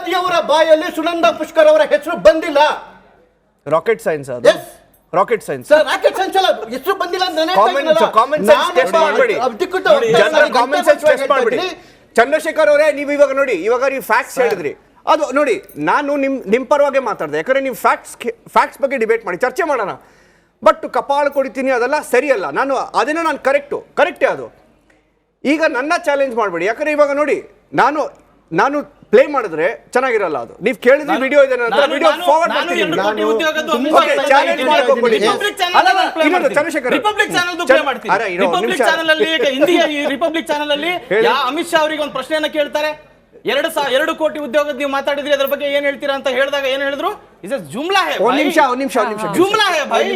ಮೋದಿಯವರ ಬಾಯಲ್ಲಿ ಸುನಂದಾ ಪುಷ್ಕರ್ ಅವರ ಹೆಸರು ಬಂದಿಲ್ಲ. ರಾಕೆಟ್ ಸೈನ್ಸ್ ಅದು. Rocket science sir, rocket science ಅಲ್ಲ, ಹೆಸರು ಬಂದಿಲ್ಲ ಅಂತ ನಾನು ಹೇಳ್ತಾ ಚಂದ್ರಶೇಖರ್ ಅವರೇ, ನೀವು ಇವಾಗ ನೋಡಿ, ಇವಾಗ ನೀವು ಫ್ಯಾಕ್ಟ್ಸ್ ಹೇಳಿದ್ರಿ, ಅದು ನೋಡಿ, ನಾನು ನಿಮ್ ಪರವಾಗಿ ಮಾತಾಡಿದೆ. ಯಾಕಂದ್ರೆ ನೀವು ಫ್ಯಾಕ್ಟ್ಸ್ ಬಗ್ಗೆ ಡಿಬೇಟ್ ಮಾಡಿ, ಚರ್ಚೆ ಮಾಡೋಣ. ಬಟ್ ಕಪಾಳ ಕೊಡ್ತೀನಿ ಅದೆಲ್ಲ ಸರಿಯಲ್ಲ. ನಾನು ಕರೆಕ್ಟೇ ಅದು. ಈಗ ನನ್ನ ಚಾಲೆಂಜ್ ಮಾಡಬೇಡಿ. ಯಾಕಂದ್ರೆ ಇವಾಗ ನೋಡಿ, ನಾನು ಪ್ಲೇ ಮಾಡಿದ್ರೆ ಚೆನ್ನಾಗಿರಲ್ಲ. ಅದು ನೀವು ಕೇಳಿದ್ರೆ ವಿಡಿಯೋ ಇದೆ, ವಿಡಿಯೋ ಫಾರ್ವರ್ಡ್ ಮಾಡ್ತೀನಿ. ಚಾಲೆಂಜ್ ಮಾಡ್ಕೊಳ್ಳಿ. ಚಂದ್ರಶೇಖರ್ ರಿಪಬ್ಲಿಕ್ ಚಾನೆಲ್ ಪ್ಲೇ ಮಾಡ್ತೀನಿ. ರಿಪಬ್ಲಿಕ್ ಚಾನೆಲ್ ಅಲ್ಲಿ ರಿಪಬ್ಲಿಕ್ ಚಾನೆಲ್ ಅಲ್ಲಿ ಅಮಿತ್ ಶಾ ಅವರಿಗೆ ಒಂದು ಪ್ರಶ್ನೆಯನ್ನ ಕೇಳ್ತಾರೆ. 2 ಕೋಟಿ ಉದ್ಯೋಗ ನೀವು ಮಾತಾಡಿದ್ರಿ, ಅದ್ರ ಬಗ್ಗೆ ಏನ್ ಹೇಳ್ತೀರಾ ಅಂತ ಹೇಳಿದಾಗ ಏನ್ ಹೇಳಿದ್ರು? ಇದು ಜುಮ್ಲಾ ಹೈ. ಒಂದ್ ನಿಮಿಷ ಜುಮ್ಲಾ ಹೈ ಭಾಯ್.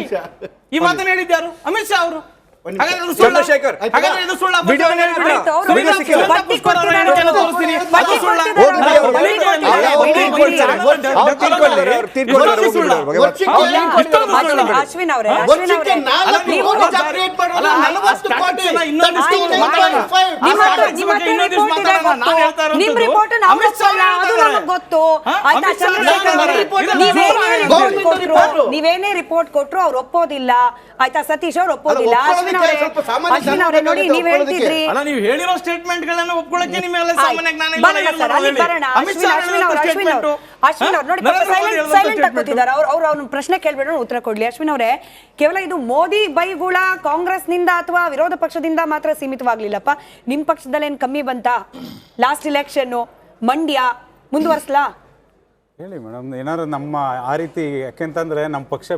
ಈ ಮಾತನ್ನ ಹೇಳಿದ್ಯಾರು? ಅಮಿತ್ ಶಾ ಅವರು. ಚಂದ್ರಶೇಖರ್ ನೀವೇನೇ ರಿಪೋರ್ಟ್ ಕೊಟ್ರು ಅವ್ರು ಒಪ್ಪೋದಿಲ್ಲ. ಆಯ್ತಾ? ಸತೀಶ್ ಅವ್ರು ಒಪ್ಪೋದಿಲ್ಲ. ನೀವು ಹೇಳಿರೋ ಸ್ಟೇಟ್ಮೆಂಟ್ ಗಳನ್ನ ಒಪ್ಕೊಳ್ಳಕ್ಕೆ ನಿಮ್ಮೆಲ್ಲ ಸಾಮಾನ್ಯ ಜ್ಞಾನ ಇಲ್ಲ. ಅವ್ರ ಪ್ರಶ್ನೆ ಕೇಳ್ಬೇಡ, ಉತ್ತರ ಕೊಡ್ಲಿ. ಅಶ್ವಿನ್ ಅವರೇ, ಕೇವಲ ಇದು ಮೋದಿ ಬೈಗುಳ ಕಾಂಗ್ರೆಸ್ ನಿಂದ ಅಥವಾ ವಿರೋಧ ಪಕ್ಷದಿಂದ ಮಾತ್ರ ಸೀಮಿತವಾಗ್ಲಿಲ್ಲಪ್ಪ. ನಿಮ್ ಪಕ್ಷದಲ್ಲೇನ್ ಕಮ್ಮಿ ಬಂತ? ಲಾಸ್ಟ್ ಇಲೆಕ್ಷನ್ ಮಂಡ್ಯ ಮುಂದುವರ್ಸ್ಲಾ? ಹೇಳಿ ಮೇಡಮ್, ಏನಾದ್ರು ನಮ್ಮ ಆ ರೀತಿ, ಯಾಕೆಂತಂದ್ರೆ ನಮ್ಮ ಪಕ್ಷ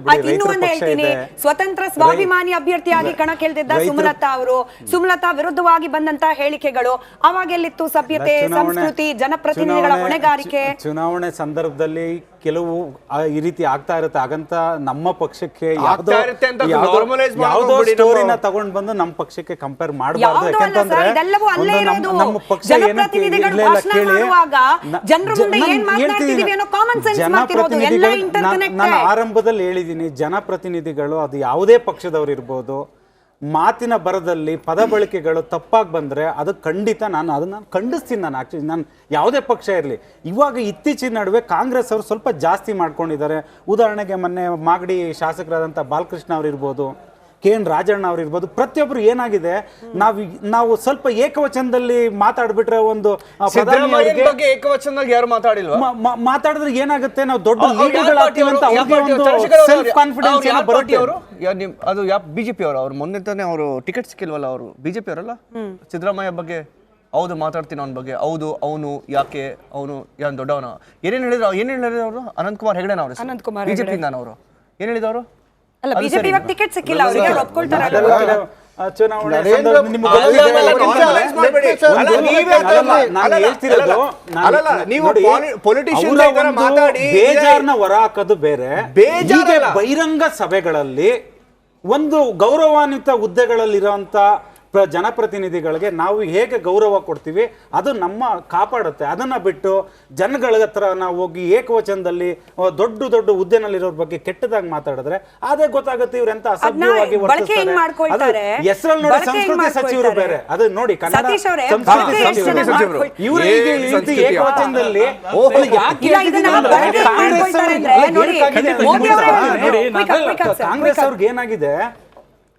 ಸ್ವತಂತ್ರ ಸ್ವಾಭಿಮಾನಿ ಅಭ್ಯರ್ಥಿಯಾಗಿ ಕಣಕ್ಕಿಳಿದಿದ್ದ ಸುಮಲತಾ ವಿರುದ್ಧವಾಗಿ ಬಂದಂತ ಹೇಳಿಕೆಗಳು, ಅವಾಗೆಲ್ಲಿತ್ತು ಸಭ್ಯತೆ, ಸಂಸ್ಕೃತಿ, ಜನಪ್ರತಿನಿಧಿಗಳ ಹೊಣೆಗಾರಿಕೆ? ಚುನಾವಣೆ ಸಂದರ್ಭದಲ್ಲಿ ಕೆಲವು ಈ ರೀತಿ ಆಗ್ತಾ ಇರುತ್ತೆ. ಹಾಗಂತ ನಮ್ಮ ಪಕ್ಷಕ್ಕೆ ಯಾವ್ದೋ ಸ್ಟೋರಿನ ತಗೊಂಡ್ ಬಂದು ನಮ್ಮ ಪಕ್ಷಕ್ಕೆ ಕಂಪೇರ್ ಮಾಡಬಾರ್ದು. ಯಾಕಂತಂದ್ರೆ ನಮ್ಮ ಪಕ್ಷ ನಾನು ಆರಂಭದಲ್ಲಿ ಹೇಳಿದೀನಿ, ಜನಪ್ರತಿನಿಧಿಗಳು ಅದು ಯಾವುದೇ ಪಕ್ಷದವ್ರು ಇರ್ಬೋದು, ಮಾತಿನ ಬರದಲ್ಲಿ ಪದ ಬಳಕೆಗಳು ತಪ್ಪಾಗಿ ಬಂದರೆ ಅದು ಖಂಡಿತ ಅದನ್ನು ಖಂಡಿಸ್ತೀನಿ. ನಾನು ಯಾವುದೇ ಪಕ್ಷ ಇರಲಿ. ಇವಾಗ ಇತ್ತೀಚಿನ ನಡುವೆ ಕಾಂಗ್ರೆಸ್ ಅವರು ಸ್ವಲ್ಪ ಜಾಸ್ತಿ ಮಾಡ್ಕೊಂಡಿದ್ದಾರೆ. ಉದಾಹರಣೆಗೆ ಮೊನ್ನೆ ಮಾಗಡಿ ಶಾಸಕರಾದಂಥ ಬಾಲಕೃಷ್ಣ ಅವರು ಇರ್ಬೋದು, KN ರಾಜಣ್ಣ ಅವ್ರು ಇರ್ಬೋದು, ಪ್ರತಿಯೊಬ್ರು ಏನಾಗಿದೆ, ನಾವು ಸ್ವಲ್ಪ ಏಕವಚನದಲ್ಲಿ ಮಾತಾಡ್ಬಿಟ್ರೆ ಒಂದು ಏಕವಚನದಾಗ ಯಾರು ಮಾತಾಡಿದ್ರೆ ಏನಾಗುತ್ತೆ, ನಾವು ದೊಡ್ಡ ಲೀಡರ್ಗಳಾಗ್ತೀವಿ ಅಂತ ಅವ್ರಿಗೆ ಒಂದು ಸೆಲ್ಫ್ ಕಾನ್ಫಿಡೆನ್ಸ್ ಏನೋ ಬರುತ್ತೆ. ಅದು ಬಿಜೆಪಿ ಅವರು ಮೊನ್ನೆ ತಾನೇ ಅವರು ಟಿಕೆಟ್ ಸಿಕ್ಕಿಲ್ವಲ್ಲ, ಅವರು ಬಿಜೆಪಿ ಅವರಲ್ಲ. ಸಿದ್ದರಾಮಯ್ಯ ಬಗ್ಗೆ ಹೌದು ಮಾತಾಡ್ತೀನಿ, ಅವನ ಬಗ್ಗೆ ಹೌದು, ಅವನು ಯಾಕೆ, ಅವನು ಯಾನ್ ದೊಡ್ಡವನ, ಏನೇನು ಹೇಳಿದ್ರು ಅವರು? ಅನಂತಕುಮಾರ್ ಹೆಗಡೆ ಅವರು ಬಿಜೆಪಿಯಿಂದ ಅವರು ಏನ್ ಹೇಳಿದವರು? ಬಿಜೆಪಿ ಟಿಕೆಟ್ ಸಿಕ್ಕಿಲ್ಲ ಅವರಿಗೆ, ಒಪ್ಕೊಳ್ತಾರೆ. ಬೇಜಾರ್ನ ಹೊರ ಹಾಕೋದು ಬೇರೆ, ಬಹಿರಂಗ ಸಭೆಗಳಲ್ಲಿ ಒಂದು ಗೌರವಾನ್ವಿತ ಹುದ್ದೆಗಳಲ್ಲಿರುವಂತ ಜನಪ್ರತಿನಿಧಿಗಳಿಗೆ ನಾವು ಹೇಗೆ ಗೌರವ ಕೊಡ್ತೀವಿ ಅದು ನಮ್ಮ ಕಾಪಾಡುತ್ತೆ. ಅದನ್ನ ಬಿಟ್ಟು ಜನಗಳ ಹತ್ರ ನಾವು ಹೋಗಿ ಏಕವಚನದಲ್ಲಿ ದೊಡ್ಡ ಹುದ್ದೆನಲ್ಲಿರೋರ ಬಗ್ಗೆ ಕೆಟ್ಟದಾಗಿ ಮಾತಾಡಿದ್ರೆ ಅದೇ ಗೊತ್ತಾಗುತ್ತೆ ಇವ್ರೆಂತ ಅಸಭ್ಯವಾಗಿ ವರ್ತಿಸ್ತಾರೆ. ಹೆಸರಲ್ಲಿ ನೋಡಿ ಸಂಸ್ಕೃತಿ ಸಚಿವರು ಬೇರೆ, ಅದು ನೋಡಿ ಕನ್ನಡ ಸಂಸ್ಕೃತಿ ಸಚಿವರು ಇವರು ಏಕವಚನದಲ್ಲಿ ಕಾಂಗ್ರೆಸ್ ಅವ್ರಿಗೆ ಏನಾಗಿದೆ,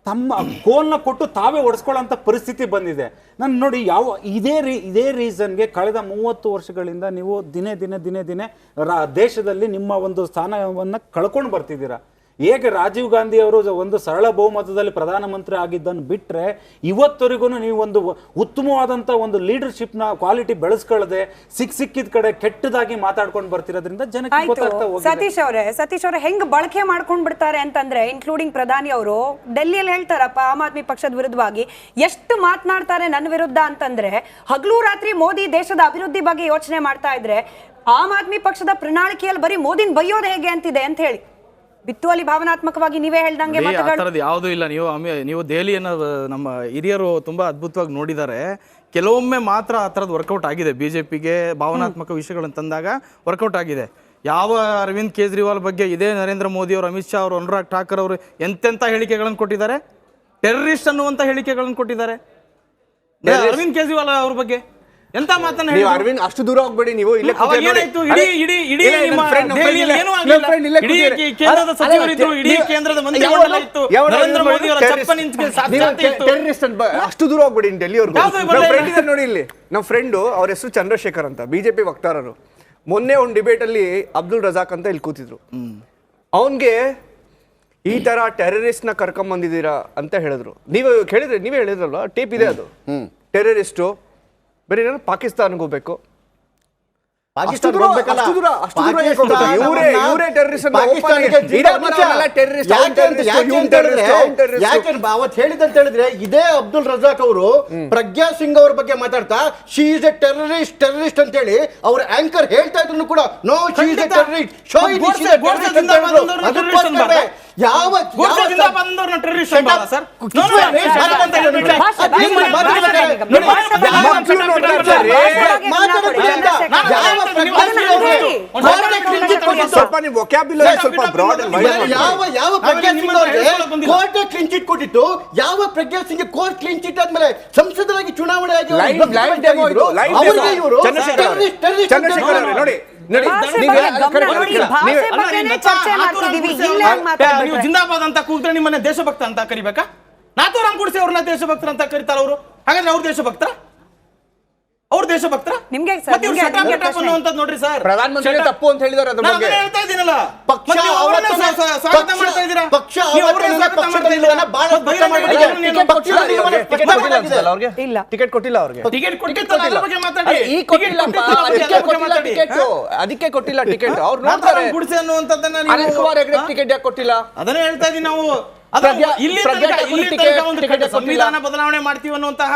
ತಮ್ಮ ಕೋಲ್ನ ಕೊಟ್ಟು ತಾವೇ ಒಡಿಸ್ಕೊಳ್ಳೋಂಥ ಪರಿಸ್ಥಿತಿ ಬಂದಿದೆ. ನಾನು ನೋಡಿ ಇದೇ ರೀಸನ್ಗೆ ಕಳೆದ 30 ವರ್ಷಗಳಿಂದ ನೀವು ದಿನೇ ದೇಶದಲ್ಲಿ ನಿಮ್ಮ ಒಂದು ಸ್ಥಾನವನ್ನು ಕಳ್ಕೊಂಡು ಬರ್ತಿದ್ದೀರಾ. ಹೇಗೆ ರಾಜೀವ್ ಗಾಂಧಿ ಅವರು ಒಂದು ಸರಳ ಬಹುಮತದಲ್ಲಿ ಪ್ರಧಾನಮಂತ್ರಿ ಆಗಿದ್ದನ್ನು ಬಿಟ್ಟರೆ ಇವತ್ತವರೆಗೂ ನೀವು ಒಂದು ಉತ್ತಮವಾದಂಥ ಒಂದು ಲೀಡರ್ಶಿಪ್ನ ಕ್ವಾಲಿಟಿ ಬೆಳೆಸ್ಕೊಳ್ಳದೆ ಸಿಕ್ಕಿದ ಕಡೆ ಕೆಟ್ಟದಾಗಿ ಮಾತಾಡ್ಕೊಂಡು ಬರ್ತಿರೋದ್ರಿಂದ ಜನಕ್ಕೆ ಗೊತ್ತಾಗ್ತಾ ಹೋಗಿದೆ. ಸತೀಶ್ ಅವರೇ ಹೆಂಗ್ ಬಳಕೆ ಮಾಡ್ಕೊಂಡ್ ಬಿಡ್ತಾರೆ ಅಂತಂದ್ರೆ, ಇನ್ಕ್ಲೂಡಿಂಗ್ ಪ್ರಧಾನಿ ಅವರು ಡೆಲ್ಲಿಯಲ್ಲಿ ಹೇಳ್ತಾರಪ್ಪ, ಆಮ್ ಆದ್ಮಿ ಪಕ್ಷದ ವಿರುದ್ಧವಾಗಿ ಎಷ್ಟು ಮಾತನಾಡ್ತಾರೆ ನನ್ನ ವಿರುದ್ಧ ಅಂತಂದ್ರೆ, ಹಗಲು ರಾತ್ರಿ ಮೋದಿ ದೇಶದ ಅಭಿವೃದ್ಧಿ ಬಗ್ಗೆ ಯೋಚನೆ ಮಾಡ್ತಾ ಇದ್ರೆ ಆಮ್ ಆದ್ಮಿ ಪಕ್ಷದ ಪ್ರಣಾಳಿಕೆಯಲ್ಲಿ ಬರೀ ಮೋದಿನ ಬೈಯೋದು ಹೇಗೆ ಅಂತಿದೆ ಅಂತ ಹೇಳಿ ಬಿತ್ತುವಲ್ಲಿ ಭಾವನಾತ್ಮಕವಾಗಿ ನೀವೇ ಹೇಳ್ದಂಗೆ ಯಾವುದೂ ಇಲ್ಲ. ನೀವು ದೆಹಲಿಯನ್ನು ನಮ್ಮ ಹಿರಿಯರು ತುಂಬಾ ಅದ್ಭುತವಾಗಿ ನೋಡಿದ್ದಾರೆ. ಕೆಲವೊಮ್ಮೆ ಮಾತ್ರ ಆ ಥರದ್ದು ವರ್ಕೌಟ್ ಆಗಿದೆ. ಬಿಜೆಪಿಗೆ ಭಾವನಾತ್ಮಕ ವಿಷಯಗಳನ್ನು ತಂದಾಗ ವರ್ಕೌಟ್ ಆಗಿದೆ. ಯಾವ ಅರವಿಂದ್ ಕೇಜ್ರಿವಾಲ್ ಬಗ್ಗೆ ಇದೇ ನರೇಂದ್ರ ಮೋದಿ ಅವರು, ಅಮಿತ್ ಶಾ ಅವರು, ಅನುರಾಗ್ ಠಾಕೂರ್ ಅವರು ಎಂತೆಂಥ ಹೇಳಿಕೆಗಳನ್ನು ಕೊಟ್ಟಿದ್ದಾರೆ. ಟೆರರಿಸ್ಟ್ ಅನ್ನುವಂಥ ಹೇಳಿಕೆಗಳನ್ನು ಕೊಟ್ಟಿದ್ದಾರೆ ಅರವಿಂದ್ ಕೇಜ್ರಿವಾಲ್ ಅವ್ರ ಬಗ್ಗೆ. ಎಂತ ಮಾತನ್ನ ನೀವು ಹೇಳಿದ್ರು? ಅರವಿಂದ್ ಅಷ್ಟು ದೂರ ಹೋಗ್ಬೇಡಿ, ನೀವು ಇಲ್ಲೇ ಅವಾಗ ಕೂತಿದ್ದೀರಿ ನೋಡಿ. ಏನಾಯ್ತು? ಇಡೀ ಇಲ್ಲ, ನಿಮ್ಮ ನನ್ನ friend ದೆಹಲಿಯಲ್ಲಿ ಇಲ್ಲೇ- ಏನೂ ನನ್ನ ಆಗಿಲ್ಲ. friend ಇಲ್ಲೇ ಇಡೀ ಕೂತಿದ್ದಾರೆ. ಕೇಂದ್ರದ ಅಲ್ಲ, ಸಚಿವರಿದ್ರು, ಇಡೀ ನೀವು- ಕೇಂದ್ರದ ಯಾವ- ಮಂತ್ರಿಮಂಡಲ ಇತ್ತು, ಯಾವ- ನರೇಂದ್ರ ಮೋದಿ ಅವರ terrorist- ಚಪ್ಪನಿಂದ ಸಾಕ್ಷಾತ್ ನೀವು ಇತ್ತು. terrorist ಅಂತ ಅಷ್ಟು ದೂರ ಹೋಗ್ಬೇಡಿ ಡೆಲ್ಲಿವರೆಗೂ. ಯಾವ್ದು ನಮ್ಮ ಬರ್ಲಿಲ್ಲ? ಫ್ರೆಂಡ್ ಇದ್ದಾರೆ ನೋಡಿ ಇಲ್ಲಿ, ನಮ್ಮ ಫ್ರೆಂಡು ಅವ್ರ ಹೆಸರು ಚಂದ್ರಶೇಖರ್ ಅಂತ, ಬಿಜೆಪಿ ವಕ್ತಾರರು. ಮೊನ್ನೆ ಒಂದು ಡಿಬೇಟ್ ಅಲ್ಲಿ ಅಬ್ದುಲ್ ರಜಾಕ್ ಅಂತ ಇಲ್ಲಿ ಕೂತಿದ್ರು. ಅವನ್ಗೆ ಈ ತರ ಟೆರರಿಸ್ಟ್ ನ ಕರ್ಕೊಂಡ್ ಬಂದಿದ್ದೀರಾ ಅಂತ ಹೇಳಿದ್ರು. ನೀವೇ ಹೇಳಿದ್ರಲ್ವಾ, ಟೇಪ್ ಇದೆ ಅದು. ಟೆರರಿಸ್ಟು ಬರೀ ನಾನು ಪಾಕಿಸ್ತಾನ್ಗೆ ಹೋಗ್ಬೇಕು, ಪಾಕಿಸ್ತಾನ ಅಷ್ಟು ದೂರ ಹೋಗ್ಬೇಕಲ್ಲ. ಯಾಕೆ ಹೋಗ್ಬೇಕು? ಪಾಕಿಸ್ತಾನವನ್ನ- ಇವರೇ terrorist ಅನ್ನ ಪಾಕಿಸ್ತಾನಕ್ಕೆ open ಆಗಿ ಇಡೀ ಬರೋರೆಲ್ಲ terrorist, ಅವ್ನು terrorist, ಇವ್ನು terrorist, ಅವ್ನು terrorist. ಯಾಕೆ ಅವತ್ತು ಹೇಳಿದಂತ ಹೇಳಿದ್ರೆ ಇದೇ ಅಬ್ದುಲ್ ರಜಾಕ್ ಅವರು ಪ್ರಜ್ಞಾ ಸಿಂಗ್ ಅವ್ರ ಬಗ್ಗೆ ಮಾತಾಡ್ತಾ ಶಿ ಇಸ್ ಎ ಟೆರರಿಸ್ಟ್ ಅಂತ ಹೇಳಿ ಅವ್ರ ಆಂಕರ್ ಹೇಳ್ತಾ ಇದ್ರು ಕೂಡ no she is a terrorist so it is a terrorist ಅಂತ ಹೇಳಿದ್ರು. ಅದಕ್ಕೋಸ್ಕರ ಯಾವ ಸ್ವಲ್ಪ ನೀವು vocabulary ಸ್ವಲ್ಪ broad and wide ಮಾಡಿ. ಯಾವ ಪ್ರಜ್ಞಾ ಸಿಂಗ್ ಅವರಿಗೆ ಕೋರ್ಟ್ ಕ್ಲೀನ್ ಚಿಟ್ ಕೊಟ್ಟಿತ್ತು, ಯಾವ ಪ್ರಜ್ಞಾ ಸಿಂಗ್ ಕೋರ್ಟ್ ಕ್ಲೀನ್ ಚಿಟ್ ಆದ್ಮೇಲೆ ಸಂಸದರಾಗಿ ಚುನಾವಣೆ ಆಗಿ ಅವರು Live ಮುಖ್ಯಮಂತ್ರಿ demo ಇದು, ಆಗಿದ್ರು. live ಅವರಿಗೆ demo. ಇವರು ಚಂದ್ರಶೇಖರ್ ಅವರೇ, terrorist ಅಂತ ಚಂದ್ರಶೇಖರ್ ಅವರೇ, ನೋಡಿ ನೋಡಿ ಭಾಷೆ ನೀವು ಬಗ್ಗೆ ಯಾರು ಗಮನ ಕರೆಕ್ಟ್ ನೋಡಿ, ಇಲ್ಲ. ಭಾಷೆ ನೀವು- ಬಗ್ಗೆನೇ ಚರ್ಚೆ ಮಾಡ್ತಿದೀವಿ, ಇಲ್ಲೇ ನೀವು ಮಾತಾಡ್ಬಿಟ್ರೆ. ಜಿಂದಾಬಾದ್ ಅಂತ ಕೂಗ್ತಾರೆ, ನಿಮ್ಮನ್ನ ದೇಶಭಕ್ತ ಅಂತ ಕರಿಬೇಕಾ? ನಾಥೂರಾಮ್ ಗುಡಿಸಿ ಅವ್ರನ್ನ ದೇಶಭಕ್ತರ ಅಂತ ಕರೀತಾರ ಅವರು. ಹಾಗಾದ್ರೆ ಅವ್ರ ದೇಶಭಕ್ತರ? ಅವ್ರ ದೇಶಭಕ್ತರ? ನಿಮ್ಗೆ ಸರ್, ಮತ್ತೆ ಇವ್ರು ನಿಮ್ಗೆ shut up, ನಿಮ್ಗೆ shut up ಪ್ರಶ್ನೆ. ಅನ್ನುವಂಥದ್ದು ನೋಡ್ರಿ ಸರ್. ಪ್ರಧಾನಮಂತ್ರಿ Shut up. ತಪ್ಪು ಅಂತ ಹೇಳಿದಾರೆ ಅದ್ರ ನಾನು ಬಗ್ಗೆ. ಅದನ್ನ ಹೇಳ್ತಾ ಇದ್ದೀನಲ್ಲ. ಪಕ್ಷ ಮತ್ತೆ ನೀವು ಅವ್ರನ್ನೇ ಆವತ್ತನೇ ಸ್ವಾಗತ ಮಾಡ್ತಾ ಇದ್ದೀರಾ? ಪಕ್ಷ ನೀವು ಅವ್ರನ್ನೇ ಆವತ್ತನೇ ಸ್ವಾಗತ ಪಕ್ಷದ ಮಾಡ್ತಾ ಇದ್ದೀರಾ? ನಿರ್ಣಯನ ಬಹಳ ಮತ್ತೆ ಬಹಿರಂಗ ಸ್ಪಷ್ಟ ಮಾಡಿದ್ದೀರಾ? ಮಾಡಿದ್ದೀರಾ? ನೀವು ಪಕ್ಷದ ನಿರ್ಣಯನ ಟಿಕೆಟ್ ಕೊಟ್ಟಿಲ್ಲ ಅನ್ಸಲ್ಲ ಅವ್ರಿಗೆ? ಇಲ್ಲ. ಟಿಕೆಟ್ ಕೊಟ್ಟಿಲ್ಲ ಅವ್ರಿಗೆ. ಟಿಕೆಟ್ ಕೊಟ್ಟಿತ್ತಲ್ಲ, ಅದ್ರ ಬಗ್ಗೆ ಮಾತಾಡಿ. ಅರೆ, ಈ ಕೊಟ್ಟಿಲ್ಲಪ್ಪ, ಟಿಕೆಟ್ ಅದಕ್ಕೆ ಕೊಟ್ಟಿಲ್ಲ, ಕೊಟ್ಟಿಲ್ಲ ಮಾತಾಡಿ. ಟಿಕೆಟ್, ಅದಕ್ಕೆ ಕೊಟ್ಟಿಲ್ಲ ಟಿಕೆಟ್. ಅವ್ರು ನೋಡ್ತಾರೆ ನಾಥೂರಾಮ್ ಗುಡಿಸಿ ಅನ್ನುವಂಥದ್ದನ್ನ ಅನಿಲ್ ನೀವು ಕುಮಾರ್ ಹೆಗಡೆ ಟಿಕೆಟ್ ಯಾಕೆ ಕೊಟ್ಟಿಲ್ಲ? ಅದನ್ನೇ ಹೇಳ್ತಾ ಇದೀವಿ ನಾವು. ಇಲ್ಲಿ ಸಂವಿಧಾನ ಬದಲಾವಣೆ ಮಾಡ್ತೀವಿ ಅನ್ನುವಂತಹ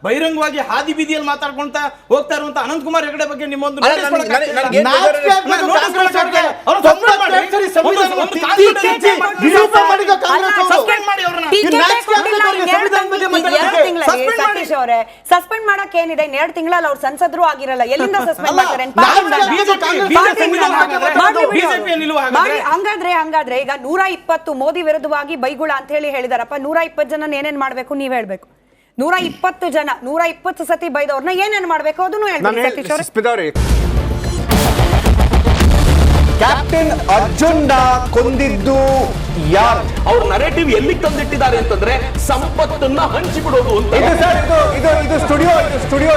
ಬಹಿರಂಗವಾಗಿ ಹಾದಿ ಬೀದಿಯಲ್ಲಿ ಮಾತಾಡ್ಕೊಂತ ಹೋಗ್ತಾ ಇರುವಂತ ಅನಂತ್ ಕುಮಾರ್ ಹೆಗಡೆ ಬಗ್ಗೆ ನಿಮ್ಮೊಂದು ಸಸ್ಪೆಂಡ್ ಮಾಡಕ್ ಏನಿದೆ? 2 ತಿಂಗಳಲ್ಲಿ ಅವ್ರು ಸಂಸದರು ಆಗಿರಲ್ಲ, ಎಲ್ಲಿಂದ ಸಸ್ಪೆಂಡ್ ಮಾಡ್ತಾರೆ? ಹಂಗಾದ್ರೆ ಈಗ 120 ಮೋದಿ ವಿರುದ್ಧವಾಗಿ ಬೈಗುಳ ಅಂತ ಹೇಳಿದಾರಪ್ಪ. 120 ಜನ ಏನೇನ್ ಮಾಡ್ಬೇಕು ನೀವ್ ಹೇಳ್ಬೇಕು. 120 ಜನ 120 ಸತಿ ಬೈದವ್ರನ್ನ ಏನೇನ್ ಮಾಡ್ಬೇಕು ಅದನ್ನು ಹೇಳ್ಬೇಕು ಸತೀಶ್ ಅವ್ರೆ. ಕ್ಯಾಪ್ಟನ್ ಅರ್ಜುನ್ ಕೊಂದಿದ್ದು ಯಾರು? ಅವ್ರ ನರೇಟಿವ್ ಎಲ್ಲಿ ತಂದಿಟ್ಟಿದ್ದಾರೆ ಅಂತಂದ್ರೆ ಸಂಪತ್ತನ್ನ ಹಂಚಿಬಿಡೋದು ಅಂತ. ಇದು ಸರ್, ಇದು ಸ್ಟುಡಿಯೋ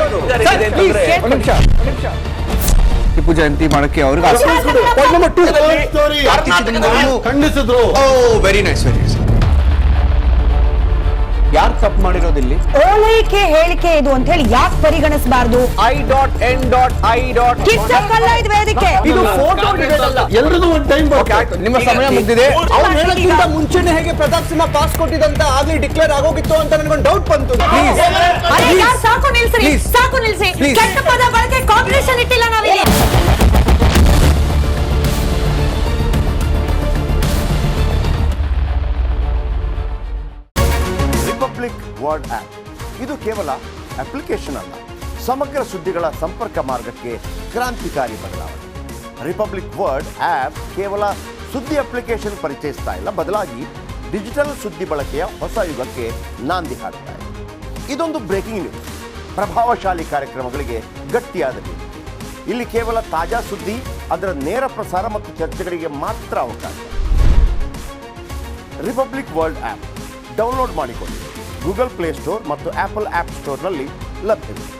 ಇದು. ಒಂದು ನಿಮಿಷ. ಟಿಪ್ಪು ಜಯಂತಿ ಮಾಡಕ್ಕೆ ಅವ್ರಿಗೆ ಖಂಡಿಸಿದ್ರು. Very nice. ಯಾರು ತಪ್ಪು ಮಾಡಿರೋದಿಲ್ಲಿ? ಓಲೈಕೆ ಹೇಳಿಕೆ ಇದು ಅಂತ ಹೇಳಿ ಯಾಕೆ ಪರಿಗಣಿಸಬಾರ್ದು? I.N.I. ಕಿಚ್ಚಕ್ಕಲ್ಲ ಇದು ವೇದಿಕೆ. ಇದು ಫೋಟೋ ಡಿಬೇಟ್ ಅಲ್ಲ. ಎಲ್ರದ್ದು ಒಂದು ಟೈಮ್ ಆಯ್ತು, ನಿಮ್ಮ ಸಮಯ ಮುಗಿದಿದೆ. ಅವ್ರು ಹೇಳೋಕ್ಕಿಂತ ಮುಂಚೆನೆ ಹೇಗೆ ಪ್ರತಾಪ್ ಸಿಂಹ ಪಾಸ್ ಕೊಟ್ಟಿದಂತ ಆಗ್ಲಿ ಡಿಕ್ಲೇರ್ ಆಗೋಗಿತ್ತು ಅಂತ ನನಗೊಂದು ಡೌಟ್ ಬಂತು. ಅರೆ ಯಾರ್ ಸಾಕು ನಿಲ್ಸ್ರಿ, Please. ಸಾಕು ನಿಲ್ಸಿ. Please. ಕೆಟ್ಟ ಪದ ಬಳಕೆ ಕಾಂಬಿನೇಷನ್ ಇಟ್ಟಿಲ್ಲ ನಾವಿಲ್ಲಿ. ರಿಪಬ್ಲಿಕ್ ವರ್ಡ್ ಆಪ್ ಇದು ಕೇವಲ ಅಪ್ಲಿಕೇಶನ್ ಅಲ್ಲ, ಸಮಗ್ರ ಸುದ್ದಿಗಳ ಸಂಪರ್ಕ ಮಾರ್ಗಕ್ಕೆ ಕ್ರಾಂತಿಕಾರಿ ಬದಲಾವಣೆ. ರಿಪಬ್ಲಿಕ್ ವರ್ಡ್ ಆಪ್ ಕೇವಲ ಸುದ್ದಿ ಅಪ್ಲಿಕೇಶನ್ ಪರಿಚಯಿಸ್ತಾ ಇಲ್ಲ, ಬದಲಾಗಿ ಡಿಜಿಟಲ್ ಸುದ್ದಿ ಬಳಕೆಯ ಹೊಸ ಯುಗಕ್ಕೆ ನಾಂದಿ ಹಾಡ್ತಾ ಇದೆ. ಇದೊಂದು ಬ್ರೇಕಿಂಗ್ ನ್ಯೂಸ್, ಪ್ರಭಾವಶಾಲಿ ಕಾರ್ಯಕ್ರಮಗಳಿಗೆ ಗಟ್ಟಿಯಾದ ನ್ಯೂಸ್. ಇಲ್ಲಿ ಕೇವಲ ತಾಜಾ ಸುದ್ದಿ, ಅದರ ನೇರ ಪ್ರಸಾರ ಮತ್ತು ಚರ್ಚೆಗಳಿಗೆ ಮಾತ್ರ ಅವಕಾಶ. ರಿಪಬ್ಲಿಕ್ ವರ್ಲ್ಡ್ ಆ್ಯಪ್ ಡೌನ್ಲೋಡ್ ಮಾಡಿಕೊಳ್ಳಿ. ಗೂಗಲ್ ಪ್ಲೇಸ್ಟೋರ್ ಮತ್ತು ಆಪಲ್ ಆ್ಯಪ್ ಸ್ಟೋರ್ನಲ್ಲಿ ಲಭ್ಯವಿದೆ.